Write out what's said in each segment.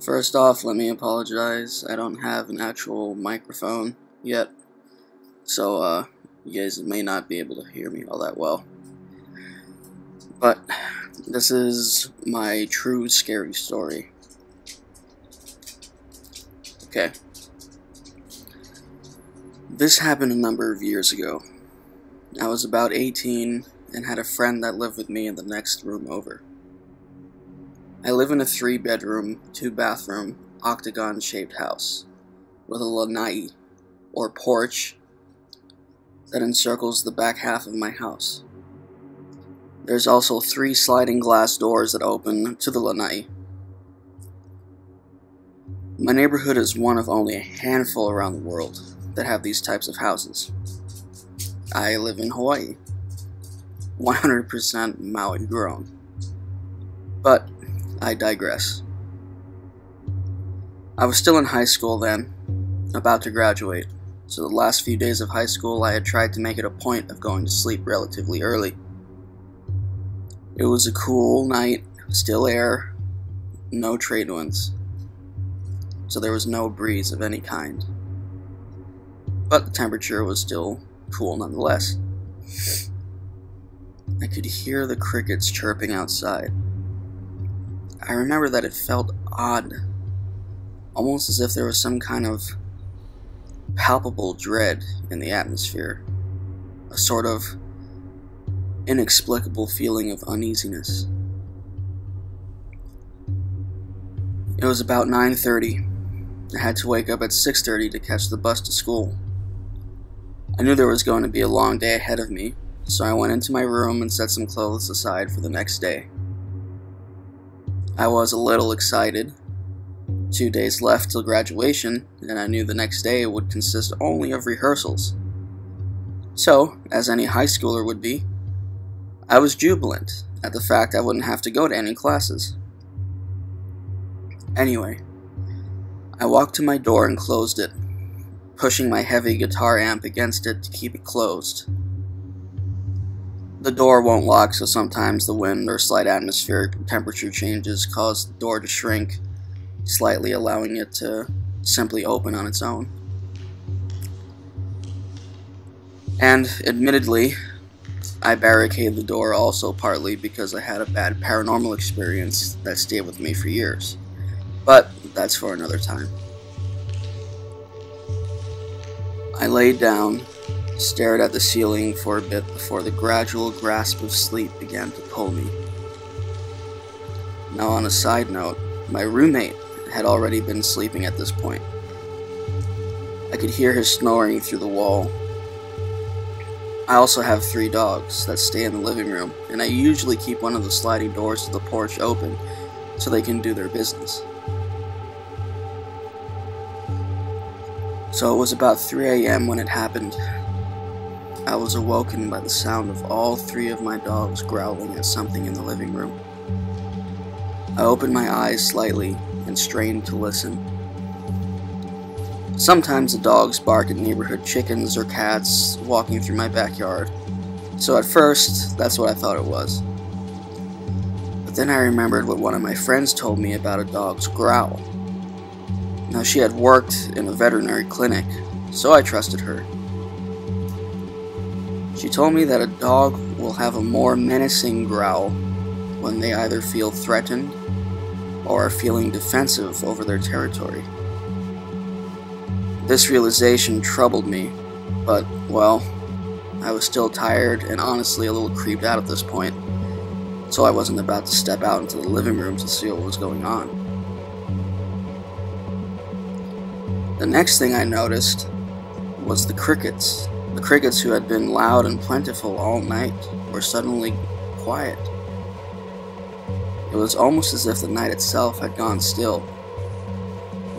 First off, let me apologize. I don't have an actual microphone yet, so you guys may not be able to hear me all that well. But this is my true scary story. Okay. This happened a number of years ago. I was about 18 and had a friend that lived with me in the next room over. I live in a 3-bedroom, 2-bathroom, octagon-shaped house with a lanai, or porch, that encircles the back half of my house. There's also 3 sliding glass doors that open to the lanai. My neighborhood is one of only a handful around the world that have these types of houses. I live in Hawaii, 100% Maui grown. But I digress. I was still in high school then, about to graduate, so the last few days of high school I had tried to make it a point of going to sleep relatively early. It was a cool night, still air, no trade winds, so there was no breeze of any kind. But the temperature was still cool nonetheless. I could hear the crickets chirping outside. I remember that it felt odd, almost as if there was some kind of palpable dread in the atmosphere, a sort of inexplicable feeling of uneasiness. It was about 9:30. I had to wake up at 6:30 to catch the bus to school. I knew there was going to be a long day ahead of me, so I went into my room and set some clothes aside for the next day. I was a little excited. 2 days left till graduation, and I knew the next day would consist only of rehearsals. So, as any high schooler would be, I was jubilant at the fact I wouldn't have to go to any classes. Anyway, I walked to my door and closed it, pushing my heavy guitar amp against it to keep it closed. The door won't lock, so sometimes the wind or slight atmospheric temperature changes cause the door to shrink, slightly allowing it to simply open on its own. And, admittedly, I barricaded the door also partly because I had a bad paranormal experience that stayed with me for years. But that's for another time. I laid down, stared at the ceiling for a bit before the gradual grasp of sleep began to pull me. Now, on a side note, my roommate had already been sleeping at this point. I could hear his snoring through the wall. I also have 3 dogs that stay in the living room, and I usually keep one of the sliding doors to the porch open so they can do their business. So it was about 3 a.m. when it happened. I was awoken by the sound of all 3 of my dogs growling at something in the living room. I opened my eyes slightly and strained to listen. Sometimes the dogs bark at neighborhood chickens or cats walking through my backyard, so at first, that's what I thought it was. But then I remembered what one of my friends told me about a dog's growl. Now, she had worked in a veterinary clinic, so I trusted her. She told me that a dog will have a more menacing growl when they either feel threatened or are feeling defensive over their territory. This realization troubled me, but, well, I was still tired and honestly a little creeped out at this point, so I wasn't about to step out into the living room to see what was going on. The next thing I noticed was the crickets. The crickets, who had been loud and plentiful all night, were suddenly quiet. It was almost as if the night itself had gone still.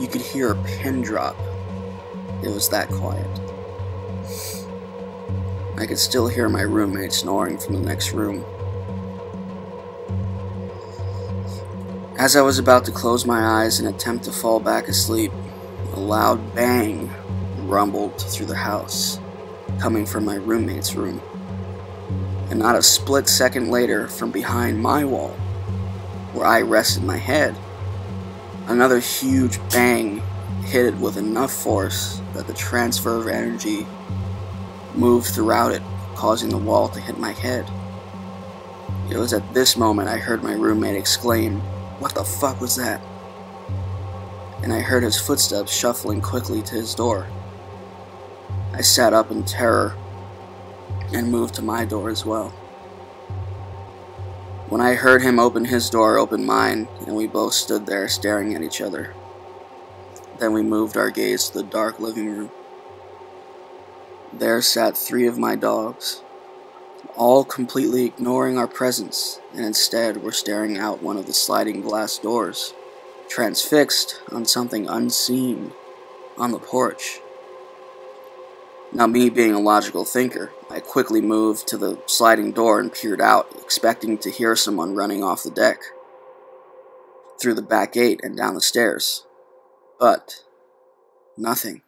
You could hear a pin drop. It was that quiet. I could still hear my roommate snoring from the next room. As I was about to close my eyes and attempt to fall back asleep, a loud bang rumbled through the house, coming from my roommate's room. And not a split second later, from behind my wall, where I rested my head, Another huge bang hit it with enough force that the transfer of energy moved throughout it, causing the wall to hit my head. It was at this moment I heard my roommate exclaim, "What the fuck was that?" And I heard his footsteps shuffling quickly to his door. I sat up in terror and moved to my door as well. When I heard him open his door, I opened mine, and we both stood there staring at each other. Then we moved our gaze to the dark living room. There sat 3 of my dogs, all completely ignoring our presence, and instead were staring out one of the sliding glass doors, transfixed on something unseen on the porch. Now, me being a logical thinker, I quickly moved to the sliding door and peered out, expecting to hear someone running off the deck, through the back gate and down the stairs. But nothing.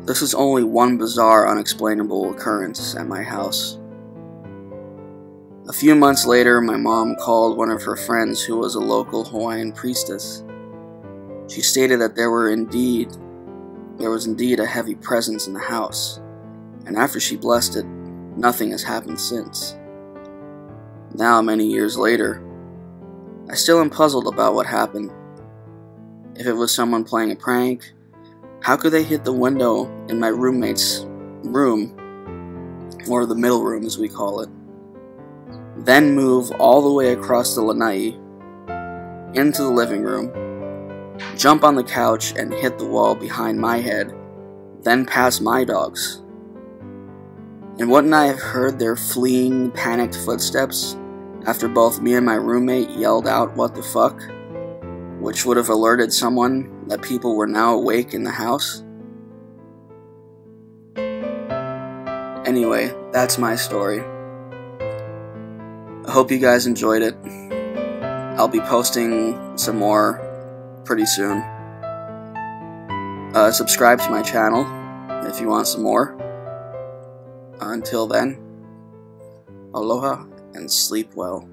This is only one bizarre, unexplainable occurrence at my house. A few months later, my mom called one of her friends who was a local Hawaiian priestess. She stated that there was indeed a heavy presence in the house, and after she blessed it, nothing has happened since. Now, many years later, I still am puzzled about what happened. If it was someone playing a prank, how could they hit the window in my roommate's room, or the middle room as we call it, then move all the way across the lanai into the living room, jump on the couch and hit the wall behind my head, then past my dogs? And wouldn't I have heard their fleeing, panicked footsteps after both me and my roommate yelled out, "What the fuck?" which would have alerted someone that people were now awake in the house? Anyway, that's my story. I hope you guys enjoyed it. I'll be posting some more pretty soon. Subscribe to my channel if you want some more. Until then, aloha and sleep well.